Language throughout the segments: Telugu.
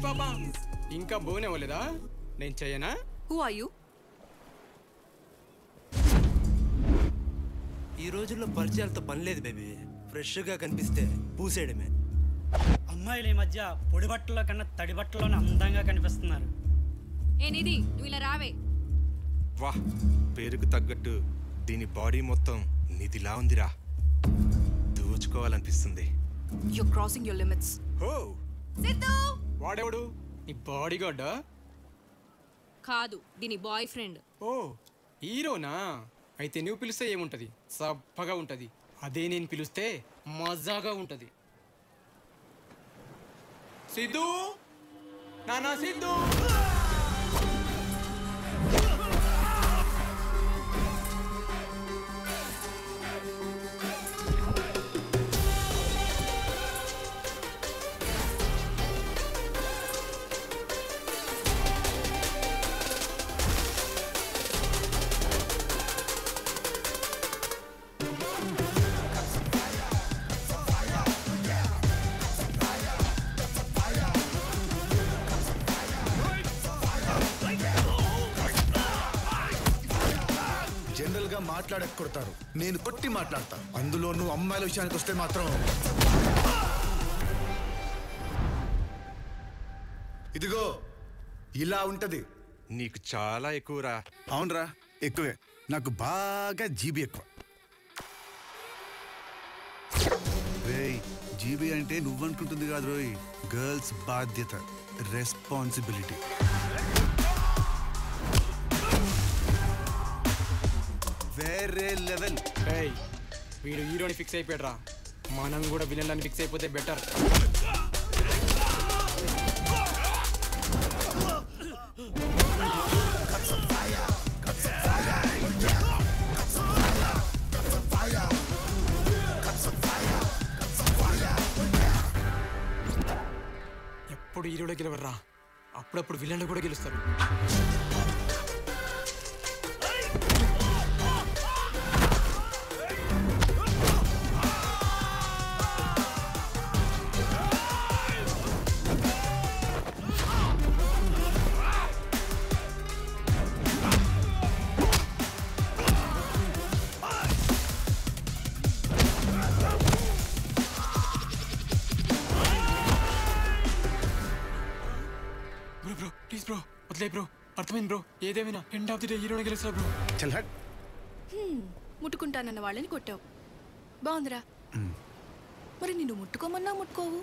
పాప ఇంకా బోనవ్వలేదా? నేను చెయ్యనా? Who are you? ఈ రోజుల్లో పరిచయాలతో పని లేదు బేబీ. ఫ్రెష్గా కనిపిస్తే పూసేయడమే. అమ్మాయిలు ఈ మధ్య పొడి బట్టల్లో కన్నా తడి బట్టల్లోనే అందంగా కనిపిస్తున్నారు. ఏ నిధి, నువ్వు ఇలా రావే. వా, పేరుకు తగ్గట్టు దీని బాడీ మొత్తం నిధిలా ఉందిరా. దోచుకోవాలనిపిస్తుంది. You crossing your limits. ఓ సిద్ధు వాడెవడు? నీ బాడీ గార్డా? కాదు, దీని బాయ్ ఫ్రెండ్. ఓ హీరోనా? అయితే నువ్వు పిలిస్తే ఏముంటది? సబ్బగా ఉంటది. అదే నేను పిలిస్తే మజాగా ఉంటది. సిద్ధు, నానా సిద్ధు. మాట్లాడక కొడతారు, నేను కొట్టి మాట్లాడతా. అందులో నువ్వు అమ్మాయిల విషయానికి వస్తే మాత్రం ఇదిగో ఇలా ఉంటది. నీకు చాలా ఎక్కువరా. అవునరా, ఎక్కువే. నాకు బాగా జీబీ ఎక్కువ. జీబీ అంటే నువ్వనుకుంటుంది కాదు రోయ్, గర్ల్స్ బాధ్యత, రెస్పాన్సిబిలిటీ. వేరే లెవెల్. వీడు హీరోని ఫిక్స్ అయిపోయాడ్రా. మనం కూడా విలన్లని ఫిక్స్ అయిపోతే బెటర్. ఎప్పుడు హీరోలో గెలవర్రా, అప్పుడప్పుడు విలన్లు కూడా గెలుస్తారు. ప్లీజ్ బ్రో, వదిలే బ్రో. అర్థమైంది బ్రో. ఏదేమైనా ఎండ్ ఆఫ్ ది డే హీరోని గెలుస్తా బ్రో. చల్ హట్. ముట్టుకుంటానన్న వాళ్ళని కొట్టావు, బాగుందిరా. మరి నిన్ను ముట్టుకోమన్నా ముట్టుకోవు,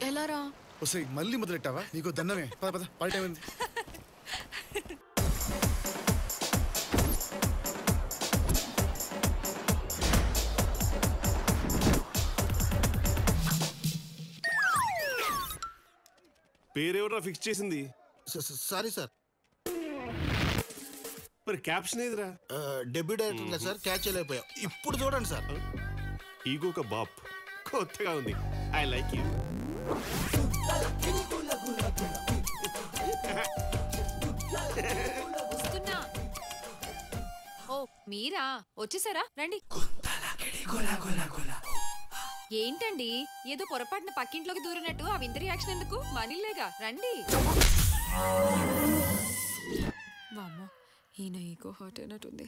ఎలారా? వస్తాయి మళ్ళీ మొదలెట్టావా? నీకు దండమే. పద పద, పార్టీ అయింది. పేరెవరా ఫిక్స్ చేసింది? Sorry sir. మరి క్యాప్షన్ ఏదిరా? డెబ్యూ డైరెక్టర్ సార్, క్యాచ్ చేయలేకపోయా. ఇప్పుడు చూడండి సార్. ఈగో ఒక బాప్, కొత్తగా ఉంది. I like you. ఓ మీరా, వచ్చేసారా? రండి. ఏంటండి, ఏదో పొరపాటున పక్కింట్లోకి దూరినట్టు ఆ వింత రియాక్షన్ ఎందుకు? మనీలేగా, రండి. వామ్మో, ఈయన ఈగో హర్ట్ అయినట్టుంది.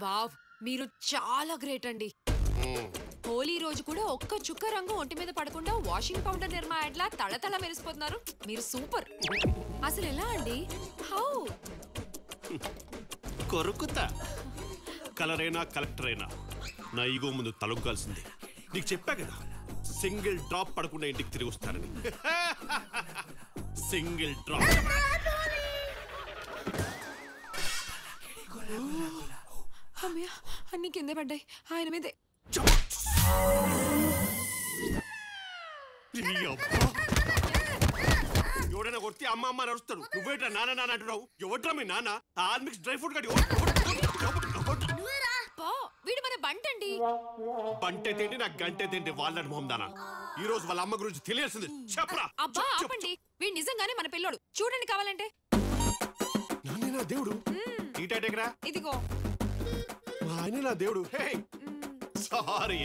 వావ్, మీరు చాలా గ్రేట్ అండి. హోలీ రోజు కూడా ఒక్క చుక్క రంగు ఒంటి మీద పడకుండా వాషింగ్ పౌడర్ నిర్మా యాడ్లా తళతళ మెరిసిపోతున్నారు. మీరు సూపర్. అసలు ఎలా అండి? హౌ? కొరుకుతా. కలర్ అయినా కలెక్టర్ అయినా నా ఈగో ముందు తలొగ్గాల్సిందే. నీకు చెప్పా కదా, సింగిల్ డ్రాప్ పడకుండా ఇంటికి తిరిగి వస్తానని. Single drop. అమ్మయ్య, అన్ని కిందే పడ్డాయి. ఆయన మీదే. ఎవడైనా కొడితే అమ్మ అమ్మ నడుస్తాడు. నువ్వేట్రా నాన్న నాన్న అంటున్నావు? ఎవట్రా మీ నాన్న? ఆర్మిక్స్ డ్రై ఫ్రూట్ గాడి. వీడు మన బంటండి. బంటే తిండి నాకు గంటే తిండి. వాళ్ళని మొహందానా. ఈ రోజు వాళ్ళ అమ్మ గురించి తెలియాల్సింది. చెప్పరా. అబ్బా ఆపండి, వీడు నిజంగానే మన పిల్లోడు. చూడండి కావాలంటే. నాన్నే నా దేవుడు. ఈ టైటెకరా ఇదిగో. ఆయనే నా దేవుడు. సారీ.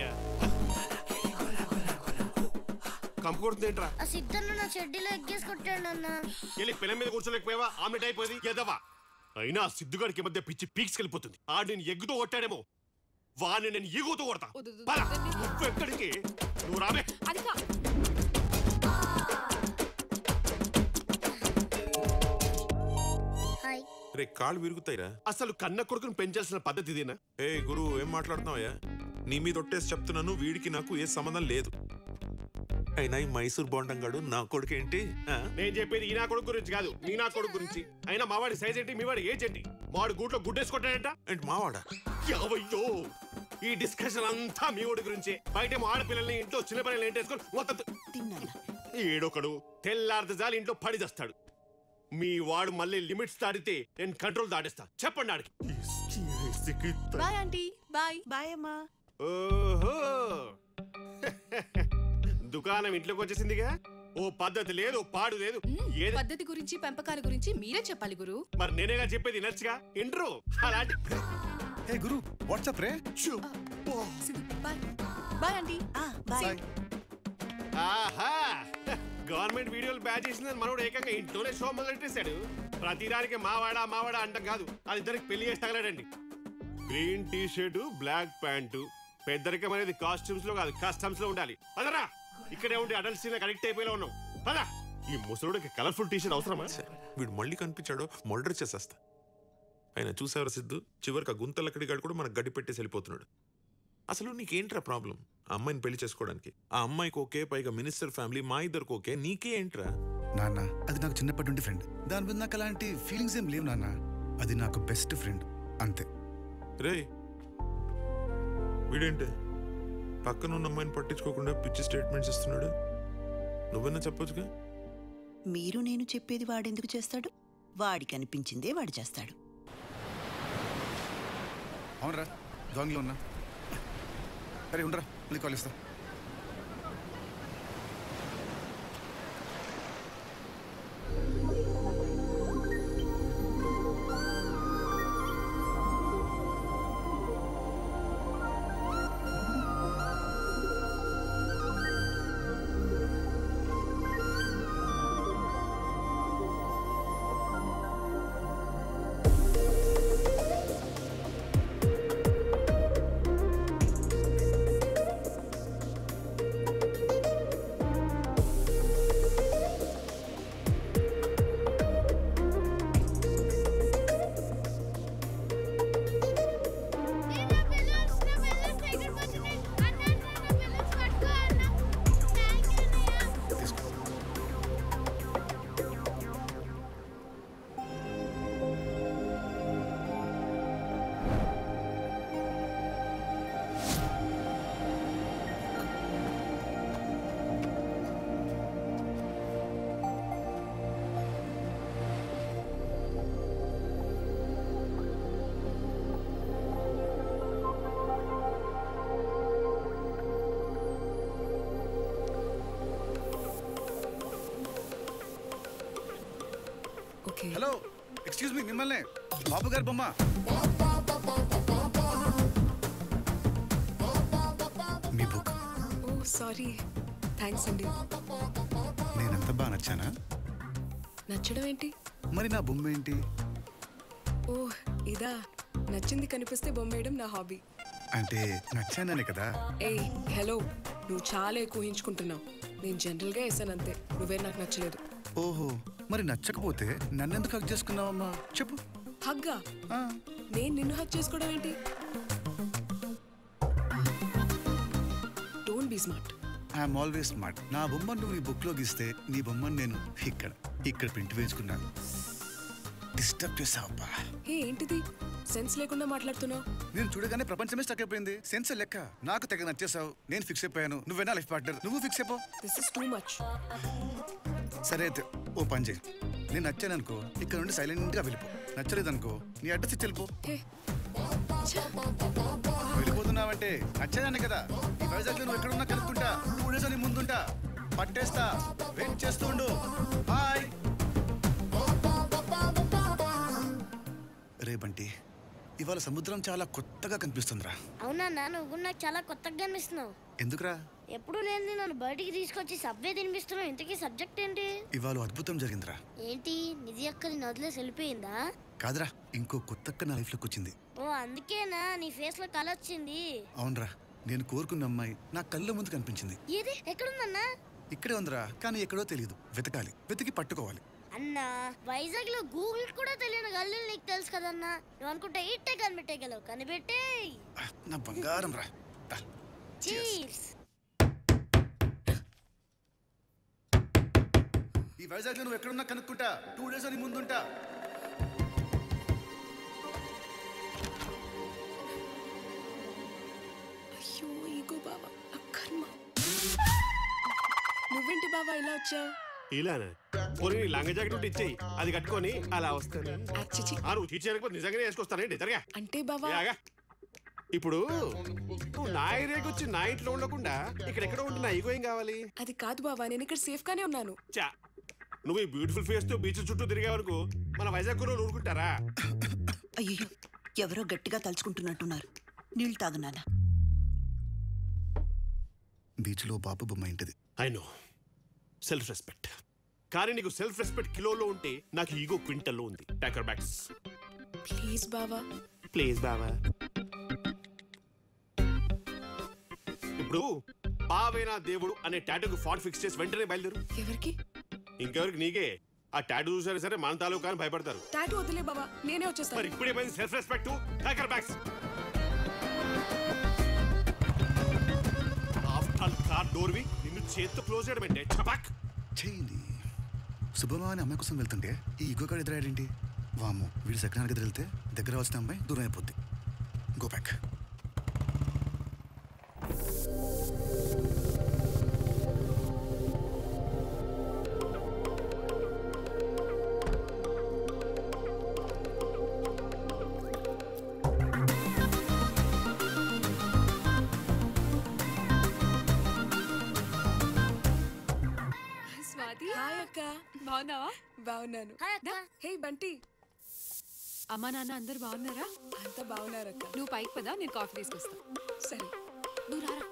కంపు కొడుతుంది ఏంట్రా? ఆ సిద్ధన్న నా చెడ్డీలో ఎగ్గేసి కొట్టాడు అన్న. వెళ్ళి పిల్ల మీద కూర్చోలేకపోయావా? ఆమెట్ అయిపోయింది ఎదవా. అయినా ఆ సిద్ధుగాడికి మధ్య పిచ్చి పీక్స్కెళ్ళిపోతుంది. ఆడు నేను ఎగ్గుతో కొట్టాడేమో, వాడిని నేను ఈగుతో కొడతా. నువ్వు ఎక్కడికి? నువ్వు రాబే. రే కాళ్ళు విరుగుతాయిరా. అసలు కన్న కొడుకుని పెంచాల్సిన పద్ధతి ఇదేనా? ఏ గురు ఏం మాట్లాడుతున్నావయ్యా? నీ మీద ఒట్టేసి చెప్తున్నాను, వీడికి నాకు ఏ సంబంధం లేదు. అయినా ఈ మైసూర్ బోండంగాడు నా కొడుకు ఏంటి? నేను చెప్పేది ఈ నా కొడుకు గురించి కాదు, నీ నా కొడుకు గురించి. అయినా మావాడి సైజ్ ఏంటి, మీవాడి ఏజ్ ఏంటి? మావాడు గూట్లో గుడ్డేసుకుంటాడంట. ఏంటి మావాడా? అవయ్యో, ఈ డిస్కషన్ అంతా మీ వాడి గురించే. బయట ఆడపిల్లల్ని ఇంట్లో చిన్న పిల్లల్ని ఏంటేసుకొని మొత్తం ఏడొకడు తెల్లారితే చాలు ఇంట్లో పడి చేస్తాడు. మీ వాడు మళ్ళీ లిమిట్స్ దాటితే నేను కంట్రోల్ దాటిస్తా. చెప్పండి ఆడికి. Bye aunty. బాయ్ బాయ్ అమ్మా. ఓహో, దుకాణం ఇంట్లోకి వచ్చేసిందిగా. ఓ పద్ధతి లేదు, ఓ పాడు లేదు. పద్ధతి గురించి పెంపకాల గురించి మీరే చెప్పాలి గురు. మరి నేనేగా చెప్పేది నచ్చగా ఇంట్రో అలాంటి. హే గురు, వాట్సాప్ రే. Bye bye aunty. బాయ్. ఆహా, గవర్నమెంట్ వీడియోలు బ్యాచ్ చేసిందని మనోడు ఏకంగా ఇంట్లోనే షో మొదలెట్టేశాడు. ప్రతిదానికి మావాడా మావాడా అంటాం కాదు, అది ఇద్దరికి పెళ్లి చేసి తగలడండి. Green T shirt, black pant. పెద్దరికం అనేది కాస్ట్యూమ్స్ లో కాదు, కస్టమ్స్ లో ఉండాలి. పదరా, ఇక్కడే ఉండి అడల్ట్ సీన్ కనెక్ట్ అయిపోయేలా ఉన్నాం. పదా, ఈ ముసలుడికి కలర్ఫుల్ టీ షర్ట్ అవసరమా? వీడు మళ్ళీ కనిపించాడో మర్డర్ చేసేస్తా. ఆయన చూసేవారు సిద్ధు, చివరికి ఆ గుంతలక్కడిగాడు కూడా మనకు గడ్డి పెట్టేసి వెళ్ళిపోతున్నాడు. అసలు నీకేంట్రా ప్రాబ్లం? ఆ అమ్మాయిని పెళ్లి చేసుకోవడానికి. ఆ అమ్మాయికి ఓకే, పైగా మినిస్టర్ ఫ్యామిలీ, మా ఇద్దరికి ఓకే, నీకే ఏంట్రా? నాన్న, అది నాకు చిన్నప్పటి నుండి ఫ్రెండ్. దాని మీద నాకు అలాంటి ఫీలింగ్స్ ఏం లేవు నాన్న. అది నాకు బెస్ట్ ఫ్రెండ్ అంతే. రే వీడేంటి పక్కన ఉన్న అమ్మాయిని పట్టించుకోకుండా పిచ్చి స్టేట్మెంట్స్ ఇస్తున్నాడు? నువ్వన్నా చెప్పొచ్చుగా. మీరు నేను చెప్పేది వాడెందుకు చేస్తాడు? వాడికి అనిపించిందే వాడు చేస్తాడు. అవునరా, దొంగలో ఉన్నా. అరే ఉండరా, మళ్ళీ కాల్ ఇస్తా. హలో, ఎక్స్క్యూజ్ మీ, మిమ్మల్ని. బాబు గారు బొమ్మ. మీ బుక్. ఓ సారీ, థ్యాంక్స్ అండి. నేనంత బాగా నచ్చానా? నచ్చడం ఏంటి? మరి నా బొమ్మ ఏంటి? ఓ ఇదా, నచ్చింది కనిపిస్తే బొమ్మేయడం నా హాబీ. అంటే నచ్చాననే కదా. ఏయ్ హలో, నువ్వు చాలా ఎక్కువ ఊహించుకుంటున్నావు. నేను జనరల్గా వేసాను అంతే, నువ్వే నాకు నచ్చలేదు. ఓహో, మరి నచ్చకపోతే నన్నెందుకు హక్ చేసుకున్నావమ్మా? చెప్పు. హగ్గా? నేను నిన్ను హక్ చేసుకోవడం ఏంటి? Don't be smart. I'm always smart. నా బొమ్మను నువ్వు నీ బుక్లో గీస్తే నీ బొమ్మను నేను ఇక్కడ ప్రింట్ వేసుకున్నాను. డిస్టర్బ్ చేసావబ్బా. హే ఏంటిది, సెన్స్ లేకుండా మాట్లాడుతున్నావు? నేను చూడగానే ప్రపంచమే స్టక్ అయిపోయింది. సెన్స్ లెక్క. నాకు తెగ నచ్చేసావు, నేను ఫిక్స్ అయిపోయాను. నువ్వేనా లైఫ్ పార్ట్నర్, నువ్వు ఫిక్స్ అయిపో. This is too much. సరే అయితే ఓ పని చేయి. నేను నచ్చాననుకో, ఇక్కడ నుండి సైలెంట్గా వెళ్ళిపో. నచ్చలేదనుకో, నీ అడ్రస్ ఇచ్చి వెళ్ళిపో. వెళ్ళిపోతున్నావంటే నచ్చేదాన్ని కదా. ఈ వైజాగ్లో నువ్వు ఎక్కడున్నా కనుక్కుంటా, 2 days అని ముందుంటా, పట్టేస్తా. వెయిట్ చేస్తూ ఉండు. బాయ్. రే బంటి, ఇవాళ సముద్రం చాలా కొత్తగా కనిపిస్తుందిరా. అవునా, నువ్వు నాకు చాలా కొత్తగా అనిపిస్తున్నావు. ఎందుకురా? ఎప్పుడు లేని నన్ను బయటికి తీసుకొచ్చి సబ్వే తినిపిస్తున్నావు. ఇంతకీ సబ్జెక్ట్ ఏంటి? ఇవాళ అద్భుతం జరిగిందిరా. ఏంటి? నిధి అక్కని వదిలేసి వెళ్ళిపోయిందా? కాదురా, ఇంకో కొత్త అక్క నా లైఫ్ లోకి వచ్చింది. ఓ అందుకేనా నీ ఫేస్ లో కళ వచ్చింది? అవునరా, నేను కోరుకున్న అమ్మాయి నా కళ్ళ ముందు కనిపించింది. ఏది? ఎక్కడుందన్నా? ఇక్కడే ఉందిరా, కానీ ఎక్కడో తెలియదు. వెతకాలి, వెతికి పట్టుకోవాలి. అన్నా వైజాగ్ లో గూగుల్ కూడా తెలియని గల్లీలు నీకు తెలుసు కదన్నా. నువ్వు అనుకుంటే ఇట్టే కనిపెట్టేయగలవు. కనిపెట్టే నా బంగారం రా. చీర్స్. ఈ వైజాగ్ లో నువ్వు ఎక్కడున్నా కనుక్కుంటా. 2 days అని ముందుంటా. అయ్యో ఈగో బావా, అక్కర్మ. నువ్వేంటి బావా ఇలా వచ్చావు? ఇలానా? పోనీ లంగ జాకెట్ ఉంటే ఇచ్చేయి, అది కట్టుకొని అలా వస్తాను. నువ్వు తీర్చేయకపోతే నిజంగానే వేసుకొస్తానండి. జరగా అంటే బావా ఇప్పుడు నువ్వు నా ఏరియాకి వచ్చి నా ఇంట్లో ఉండకుండా ఇక్కడెక్కడ ఉంటే నా ఈగో ఏం కావాలి? అది కాదు బావా, నేను ఇక్కడ సేఫ్ గానే ఉన్నాను. చా, నువ్వు ఈ బ్యూటిఫుల్ ఫేస్ తో బీచ్ చుట్టూ తిరిగే వరకు మన వైజాగ్ రోజు ఊరుకుంటారా? అయ్యో, ఎవరో గట్టిగా తలుచుకుంటున్నట్టున్నారు. నీళ్ళు తాగనానా? బీచ్ లో బాబు బొమ్మ ఇంటిది. I know, self respect. కానీ నీకు సెల్ఫ్ రెస్పెక్ట్ కిలోలో ఉంటే నాకు ఈగో క్వింటల్లో ఉంది. Talker bags. ప్లీజ్ బావా. ప్లీజ్ బావా. ఇప్పుడు బావేనా దేవుడు అనే టాటూకి ఫాంట్ ఫిక్స్ చేసి వెంటనే బయలుదేరు. ఎవరికి? ఇంకెవరికి? నీకే. ఆ టాటూ చూసారా సరే మన తాలూకా అని భయపడతారు. టాటూ వదిలే బావా, నేనే వచ్చేస్తాను. మరి ఇప్పుడే పోయింది సెల్ఫ్ రెస్పెక్ట్. టాకర్ బ్యాగ్స్. ఆఫ్టర్ ఆల్ కార్ డోర్వి నిన్ను చేత్తో క్లోజ్ చేయడం ఏంటి? చపాక్ చేయండి. శుభమా అని అమ్మాయి కోసం వెళ్తుంటే ఈ ఈగో కాడ ఎదురాడేంటి? వాము, వీడు సెకండ్ దగ్గర వెళ్తే దగ్గర వచ్చిన అమ్మాయి దూరం అయిపోద్ది. Go back. హాయ్ అక్క. బాగున్నావా? బాగున్నాను. హే బంటి. అమ్మా నాన్న అందరు బాగున్నారా? అంతా బాగున్నారు అక్క. నువ్వు పైకి పదా, నేను కాఫీ తీసుకొస్తా. సరే, నువ్వు రారా.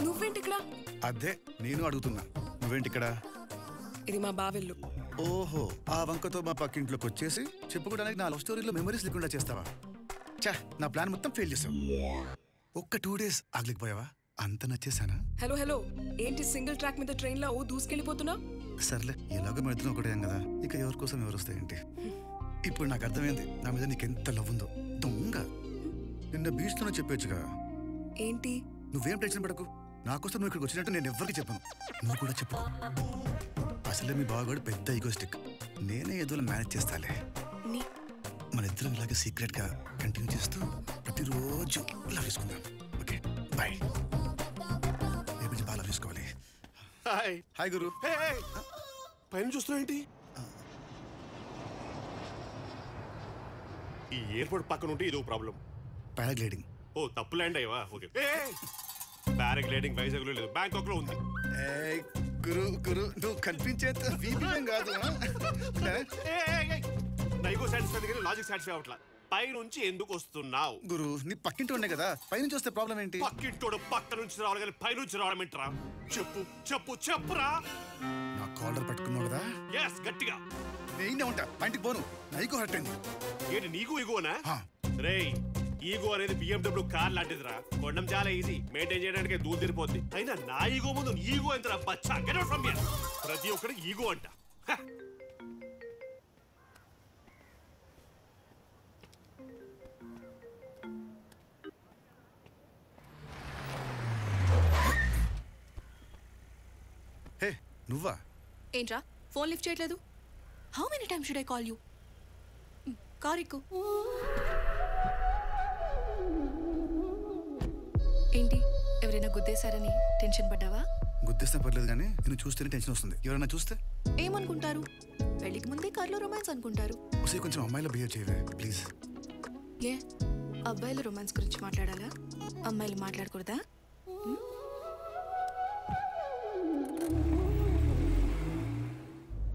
నువ్వేంటి ఇక్కడ? అదే నేను అడుగుతున్నా, నువ్వేంటి ఇక్కడ? ఇది మా బావెల్లు. ఓహో, ఆ వంకతో మా పక్కింట్లోకి వచ్చేసి చెప్పుకోవడానికి నా లవ్ స్టోరీలో మెమరీస్ లేకుండా చేస్తావా? చా, నా ప్లాన్ మొత్తం ఫెయిల్ చేసావు. ఒక్క 2 days ఆగలేకపోయావా? అంత నచ్చేసానా? హలో హలో, ఏంటి సింగిల్ ట్రాక్ మీద ట్రైన్ లో దూసుకెళ్ళిపోతున్నావు? సర్లే, ఎలాగో మన ఇద్దరం ఒకటే కదా, ఇక ఎవరి కోసం ఎవరు వస్తాయేంటి? ఇప్పుడు నాకు అర్థమైంది నా మీద నీకెంత లవ్ ఉందో. దొంగ, నిన్న బీచ్ లోనే చెప్పొచ్చుగా. ఏంటి? నువ్వేం టెన్షన్ పడకు, నాకోసం నువ్వు ఇక్కడికి వచ్చినట్టు నేను ఎవ్వరికి చెప్పను. నువ్వు కూడా చెప్పు. అసలే మీ బావగాడు పెద్ద ఈగోస్టిక్. నేనే ఏదో మేనేజ్ చేస్తాలే. మన ఇద్దరం ఇలాగే సీక్రెట్ గా కంటిన్యూ చేస్తూ ప్రతిరోజు లవ్ చేసుకుందాం. Okay, bye. రేపు బాగా లవ్ చేసుకోవాలి. హాయ్. హాయ్ గురు. పైన చూస్తున్నావు ఏంటి? ఈ ఎయిర్పోర్ట్ పక్కన ఉంటే ఇదో ప్రాబ్లం. పారాగ్లైడింగ్. ఓ, తప్పు ల్యాండ్ అయ్యవా? ఓకే. పారాగ్లైడింగ్ వైజాగ్ లో లేదు, బ్యాంకాక్ లో ఉంది. గురు గురు, నువ్వు కనిపించేంత వీపీఎం కాదు. నైగో సాటిస్ఫై కానీ లాజిక్ సాటిస్ఫై అవట్లా. పై నుంచి ఎందుకు వస్తున్నావు? గురు, నీ పక్కింటి ఉండే కదా, పైనుంచి వస్తే ప్రాబ్లం ఏంటి? పక్కింటోడు పక్క నుంచి రావాలి కానీ పై నుంచి రావడం ఏంట్రా? చెప్పు చెప్పు చెప్పురా. నా కాలర్ పట్టుకున్నావు కదా? ఎస్, గట్టిగా. నేనే ఉంటా, పైంటికి పోను. నైకు హర్ట్ అయింది. ఏంటి నీకు ఈగోనా? రేయ్, ఈగో అనేది BMW కార్ లాంటిదిరా. కొండం చాలా ఈజీ, మెయింటైన్ చేయడానికి దూరం తిరిపోద్ది. అయినా నా ఈగో ముందు ఈగో ఎంతరా బచ్చా? Get out from here. ప్రతి ఒక్కటి ఈగో అంట. హే, నువ్వా? ఏంట్రా ఫోన్ లిఫ్ట్ చేయట్లేదు? How many times should I call you? Car ఎక్కు. ఏంటి, ఎవరైనా గుద్దేశారని టెన్షన్ పడ్డావా? గుర్తిస్తే పర్లేదు కానీ నేను చూస్తేనే టెన్షన్ వస్తుంది. ఎవరైనా చూస్తే ఏమనుకుంటారు? పెళ్లికి ముందే కార్లో రొమాన్స్ అనుకుంటారు. కొంచెం అమ్మాయిలో బిహేవ్ చేయవే ప్లీజ్. ఏ అబ్బాయిలు రొమాన్స్ గురించి మాట్లాడాలా, అమ్మాయిలు మాట్లాడకూడదా?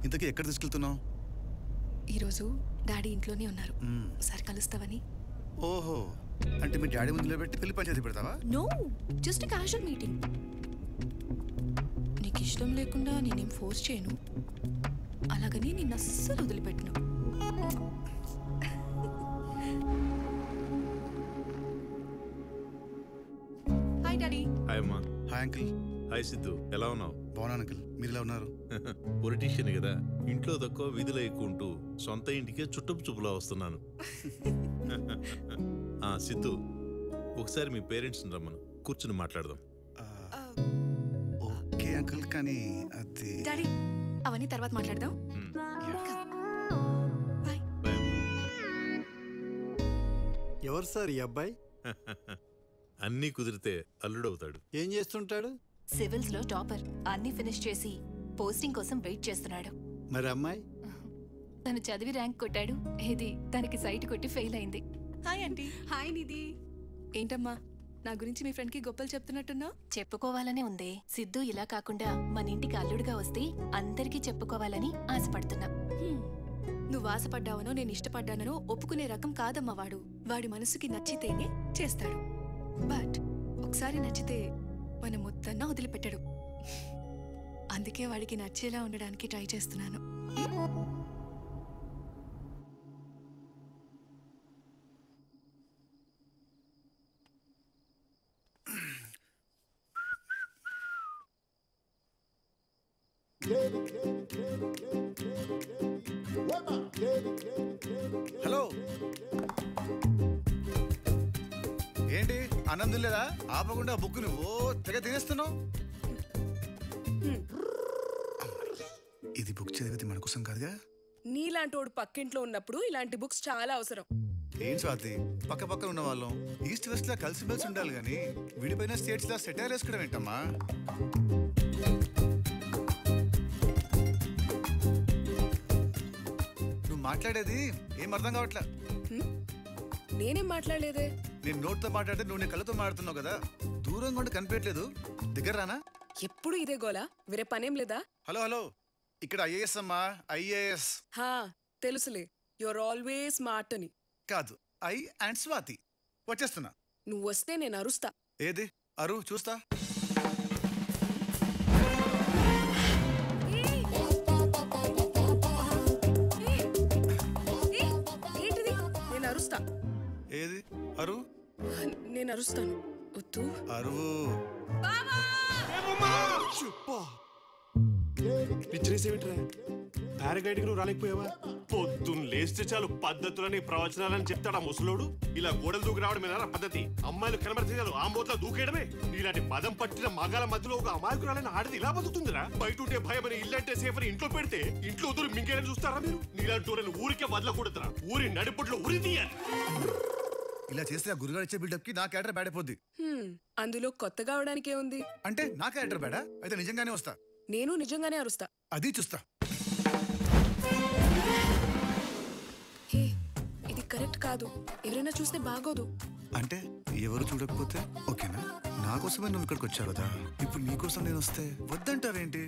ఇంతకీ ఎక్కడ తీసుకెళ్తున్నావు? ఈరోజు డాడీ ఇంట్లోనే ఉన్నారు, ఒకసారి కలుస్తావని. ఓహో, అంటే మీ డాడీ ముందు పెట్టి పెళ్లి పంచాయతీ పెడతావా? No, just casual meeting. నీకు ఇష్టం లేకుండా నేనేం ఫోర్స్ చేయను, అలాగని నిన్ను అస్సలు వదిలిపెట్టను. Hi daddy. హాయ్ అమ్మా. Hi uncle. హాయ్ సిద్ధు, ఎలా ఉన్నావు? బాగున్నాను అంకిల్, మీరు ఎలా ఉన్నారు? పొలిటీషియన్ కదా, ఇంట్లో తక్కువ విధులు ఎక్కుంటూ సొంత ఇంటికే చుట్టపు చూపులా వస్తున్నాను. సిద్ధు, ఒకసారి మీ పేరెంట్స్ని రమ్మను, కూర్చుని మాట్లాడదాం. ఓకే అంకిల్, కానీ అది డాడీ అవన్నీ తర్వాత మాట్లాడదాం. ఎవరు సార్ ఈ అబ్బాయి? అన్నీ కుదిరితే అల్లుడవుతాడు. ఏం చేస్తుంటాడు? సివిల్స్ లో టాపర్, అన్ని ఫినిష్ చేసి పోస్టింగ్ కోసం వెయిట్ చేస్తున్నాడు. మరి అమ్మాయి? తను చదివి ర్యాంక్ కొట్టాడు, ఇది తనకి సైట్ కొట్టి ఫెయిల్ అయింది. Hi aunty. హాయ్ నిధి. ఏంటమ్మా నా గురించి మీ ఫ్రెండ్ కి గొప్పలు చెప్తున్నట్టున్నా? చెప్పుకోవాలనే ఉందే. సిద్ధు ఇలా కాకుండా మన ఇంటికి అల్లుడుగా వస్తే అందరికీ చెప్పుకోవాలని ఆశపడుతున్నా. నువ్వు ఆశపడ్డావనో నేను ఇష్టపడ్డానో ఒప్పుకునే రకం కాదమ్మా వాడు. వాడి మనసుకి నచ్చితేనే చేస్తాడు, బట్ ఒకసారి నచ్చితే మన ముద్దన్నా వదిలిపెట్టాడు. అందుకే వాడికి నచ్చేలా ఉండడానికి ట్రై చేస్తున్నాను. హలో, ఏంటి ఆనందం లేదా? ఆపకుండా బుక్ నువ్వు తెగ తినేస్తున్నావు. ఇది బుక్ చదివితే మన కోసం కాదుగా. నీలాంటోడు పక్కింట్లో ఉన్నప్పుడు ఇలాంటి బుక్స్ చాలా అవసరం. ఏం స్వాతి, పక్క పక్కన ఉన్న వాళ్ళం ఈస్ట్ వెస్ట్ లా కలిసి మెలిసి ఉండాలి గానీ విడిపోయిన స్టేట్స్ లా సెటైర్ వేసుకోవడం ఏంటమ్మా? నువ్వు మాట్లాడేది ఏం అర్థం కావట్లా. నేనేం మాట్లాడలేదే. నేను నోట్తో మాట్లాడితే నువ్వు నీ కళ్ళతో మాట్లాడుతున్నావు కదా. దూరంగా ఉండి కనిపించట్లేదు, దగ్గర రానా? ఎప్పుడు ఇదే గోలా, వేరే పనేం లేదా? హలో హలో, ఇక్కడ ఐఏఎస్ అమ్మా, ఐఏఎస్. హా తెలుసులే, యువర్ ఆల్వేస్ స్మార్ట్ అని. కాదు, ఐ అండ్ స్వాతి. వచ్చేస్తున్నా. నువ్వు వస్తే నేను అరుస్తా. ఏది అరు చూస్తా. ఏంటిది? నేను అరుస్తా. ఏది అరు? నేను అరుస్తాను, వద్దు. అరువు. పిచ్చిరేసేమిట్రా? పారాగ్లైడింగ్ నువ్వు రాలేకపోయావా? పొద్దున్న లేస్తే చాలు పద్ధతులని ప్రవచనాలని చెప్తాడా ముసలోడు. ఇలా గోడలు దూకి రావడమేనా పద్ధతి? అమ్మాయిలు కనబడితే చాలు ఆంబోట్లా దూకేయడమే. ఇలాంటి మదం పట్టిన మగాల మధ్యలో ఒక అమాయకురాలని ఆడది ఇలా బతుకుతుందిరా? బయట ఉంటే భయం అని, ఇల్లంటే సేఫ్ అని ఇంట్లో పెడితే ఇంట్లో దూరం మింగేయని చూస్తారా మీరు? నీలాంటి ఊరికే వదలకూడదురా, ఊరి నడిపుట్లో ఉరి తీయాలి. ఇలా చేస్తే ఆ గురుగారు ఇచ్చే బిల్డప్ కి నా క్యారెక్టర్ బ్యాడ్ అయిపోద్ది. అందులో కొత్తగా అవడానికే ఉంది. అంటే నా క్యారెక్టర్ బ్యాడా? అయితే నిజంగానే వస్తా. నేను నిజంగానే అరుస్తా. అది చూస్తా. ఇది కరెక్ట్ కాదు, ఎవరైనా చూస్తే బాగోదు. అంటే ఎవరు చూడకపోతే ఓకేనా? నా కోసమే నువ్వు ఇక్కడికి వచ్చావు కదా, ఇప్పుడు నీ కోసం నేను వస్తే వద్దంటావేంటి?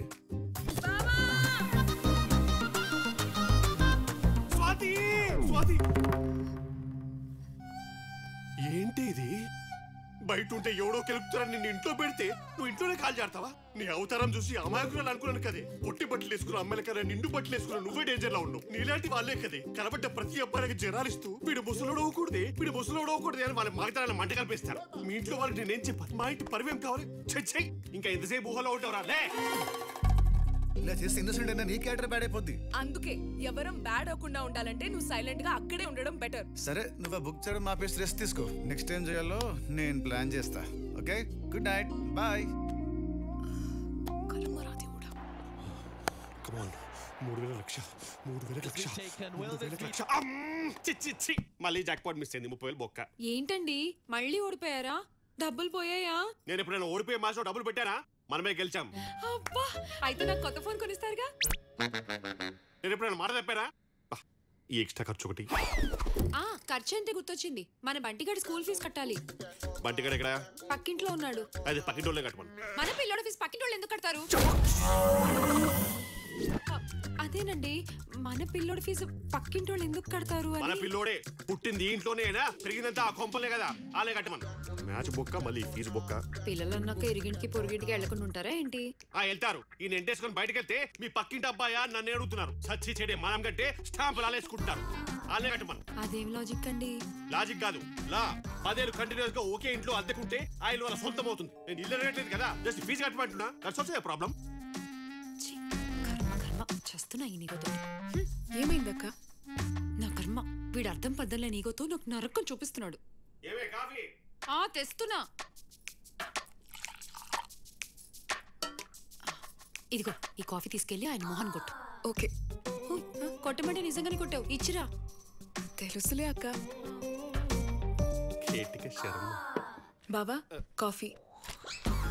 స్వాతి, స్వాతి, ఏంటి ఇది? బయట ఉంటే ఎవడో కెలుపుతారని నిన్ను ఇంట్లో పెడితే నువ్వు ఇంట్లోనే కాల్ చేస్తావా? నీ అవతారం చూసి అమాయకురాలు అనుకున్నాను కదే. పొట్టి బట్టలు వేసుకున్న అమ్మాయిల కదా, నిండు బట్టలు వేసుకున్న నువ్వే డేంజర్ లో ఉన్నావు. నీలాంటి వాళ్ళే కదే కనబడ్డ ప్రతి అబ్బాయికి జరాలిస్తూ వీడు ముసలోడవకూడదే, వీడు ముసలోడవకూడదే అని వాళ్ళ మాగతారాన్ని మంట కల్పిస్తారు. మీ ఇంట్లో వాళ్ళకి నేనేం చెప్పాను? మా ఇంటి పరివేం కావాలి? చెయ్యి. ఇంకా ఎంతసేపు ఊహలో ఉంటావురా? లే. ఇలా చేస్తే ఇన్నోసెంట్ అయినా నీ క్యారెక్టర్ బ్యాడ్ అయిపోద్ది. అందుకే ఎవరం బ్యాడ్ అవ్వకుండా ఉండాలంటే నువ్వు సైలెంట్ గా అక్కడే ఉండడం బెటర్. సరే, నువ్వు బుక్ చేయడం మాపేసి రెస్ట్ తీసుకో. నెక్స్ట్ టైం చేయాలో నేను ప్లాన్ చేస్తా. Okay, good night, bye. 3,00,000 మళ్ళీ జాక్పాట్ మిస్ అయింది. 30,000 బొక్క. ఏంటండి మళ్ళీ ఓడిపోయారా? డబ్బులు పోయాయా? నేను ఎప్పుడైనా ఓడిపోయే మ్యాచ్లో డబ్బులు పెట్టానా? మనమే గెలిచాం. అబ్బా, అయితే నాకు కొత్త ఫోన్ కొనిస్తారుగా? నేను ఎప్పుడైనా మాట తప్పారా? ఈ ఎక్స్ట్రా ఖర్చు ఒకటి. ఖర్చు అంటే గుర్తొచ్చింది, మన బంటిగాడి స్కూల్ ఫీజు కట్టాలి. బంటిగాడు ఎక్కడ? పక్కింట్లో ఉన్నాడు. అది పక్కింటోళ్ళే కట్టమను. మన పిల్లోడి ఫీజు పక్కింటోళ్ళు ఎందుకు కడతారు? అదేనండి, మన పిల్లోడి ఫీజు పక్కింటోళ్ళు ఎందుకు కడతారు మన అని. పిల్లోడే పుట్టింది ఇంట్లోనేనా, పెరిగిందంతా ఆ కొంపలే కదా, ఆలే కట్టమను. మ్యాచ్ బొక్క మళ్ళీ ఫీజు బొక్క. పిల్లలు అన్నాక ఇరిగింటికి పొరుగింటికి వెళ్లకుండా ఉంటారా ఏంటి? వెళ్తారు. ఈ ఎంటేసుకొని బయటకు వెళ్తే మీ పక్కింటి అబ్బాయా నన్ను అడుగుతున్నారు. సచ్చి చెడే మనం కంటే స్టాంపులు ఆలేసుకుంటున్నారు. ఆలే కట్టమను. అదేం లాజిక్ అండి? లాజిక్ కాదు, లా. 10 ఏళ్ళు కంటిన్యూస్ గా ఒకే ఇంట్లో అద్దెకుంటే ఆ ఇల్లు వాళ్ళ సొంతం అవుతుంది. నేను ఇల్లు రేట్లేదు కదా, జస్ట్ ఫీజు కట్టమంటున్నా. That's also a problem. చేస్తున్నా ఈ నీగోతో. ఏమైందక్క? నా కర్మ, వీడు అర్థం పద్దలే నీగోతో నాకు నరకం చూపిస్తున్నాడు. తెస్తున్నా. ఇదిగో ఈ కాఫీ తీసుకెళ్లి ఆయన మోహన్ కొట్టు. ఓకే. కొట్టమంటే నిజంగానే కొట్టావు, ఇచ్చిరా. తెలుసులే అక్క. బావా కాఫీ.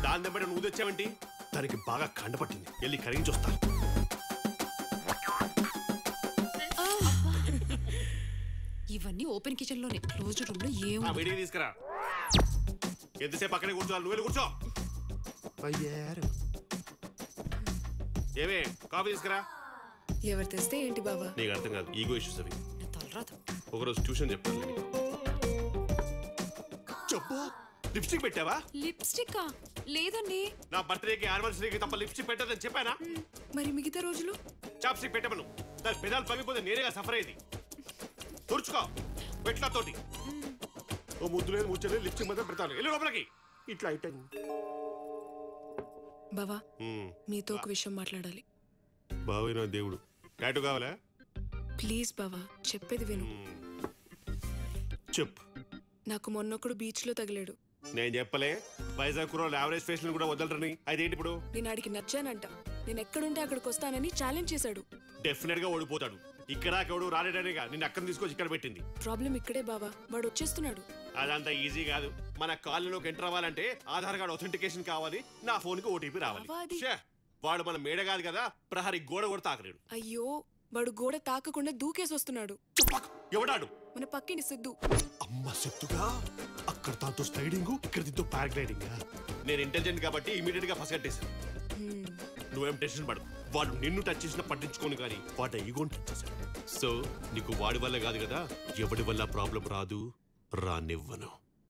దాని దెబ్బటి నువ్వు తెచ్చావంటి? దానికి బాగా కండపట్టింది, వెళ్ళి కరిగించి వస్తా. ఇవన్నీ ఓపెన్ కిచెన్ లోనే, క్లోజ్డ్ రూమ్ లో ఏం వేడికి తీసుకురా. ఎంతసేపు అక్కడే కూర్చోవాలి, నువ్వు వెళ్ళి కూర్చో. ఏమే కాఫీ తీసుకురా. ఎవరు తెస్తే ఏంటి బావా? నీకు అర్థం కాదు, ఈగో ఇష్యూస్ అవి. ఒకరోజు ట్యూషన్ చెప్తాను. చెప్పు, లిప్స్టిక్ పెట్టావా? లిప్స్టిక్ లేదండి. నా బర్త్డేకి యానివర్సరీకి తప్ప లిప్స్టిక్ పెట్టదని చెప్పానా? మరి మిగతా రోజులు చాప్స్టిక్ పెట్టమను. దాని పెదాలు పగిపోతే నేనేగా సఫర్ అయ్యేది. తుడుచుకో పెట్లతోటి. ఓ ముద్దు లేదు ముచ్చలేదు, లిప్స్టిక్ మాత్రం పెడతాను. వెళ్ళి లోపలికి. ఇట్లా అయిపోయింది. బావా మీతో ఒక విషయం మాట్లాడాలి. బావే నా దేవుడు. టాటూ కావాలా? ప్లీజ్ బావా, చెప్పేది విను. చెప్పు. నాకు మొన్నొకడు బీచ్ లో తగిలాడు. నేను చెప్పలే వైజాగ్ కుర్రోళ్ళు యావరేజ్ ఫేస్ కూడా వదలరని? అయితే ఇప్పుడు నేను ఆడికి నచ్చానంట. నేను ఎక్కడుంటే అక్కడికి వస్తానని ఛాలెంజ్ చేశాడు. డెఫినెట్ గా ఓడిపోతాడు. ఇక్కడ ఎవడు రాలేడనేగా నిన్ను అక్కడ తీసుకొచ్చి ఇక్కడ పెట్టింది. ప్రాబ్లం ఇక్కడే బావా, వాడు వచ్చేస్తున్నాడు. అదంతా ఈజీ కాదు. మన కాలనీలోకి ఎంటర్ అవ్వాలంటే ఆధార్ కార్డ్ అథెంటికేషన్ కావాలి, నా ఫోన్ కి ఓటీపీ రావాలి. వాడు మన మేడ కాదు కదా, ప్రహరీ గోడ కూడా తాకలేడు. అయ్యో, వాడు గోడ తాకకుండా దూకేసి వస్తున్నాడు. ఎవడాడు? మన పక్కింటి సిద్ధు. అమ్మ సిద్ధుగా? అక్కడ తాతో స్లైడింగ్, ఇక్కడ దిద్దు పారాగ్లైడింగ్. నేను ఇంటెలిజెంట్ కాబట్టి ఇమీడియట్ గా పసగట్టేశాను. నువ్వేం టెన్షన్ పడదు. వాడు నిన్ను టచ్ చేసినా పట్టించుకోను కానీ వాటి ఈగోని టచ్ చేశాడు. సో నీకు వాడి వల్ల కాదు కదా, ఎవడి వల్ల ప్రాబ్లం రాదు, రానివ్వను.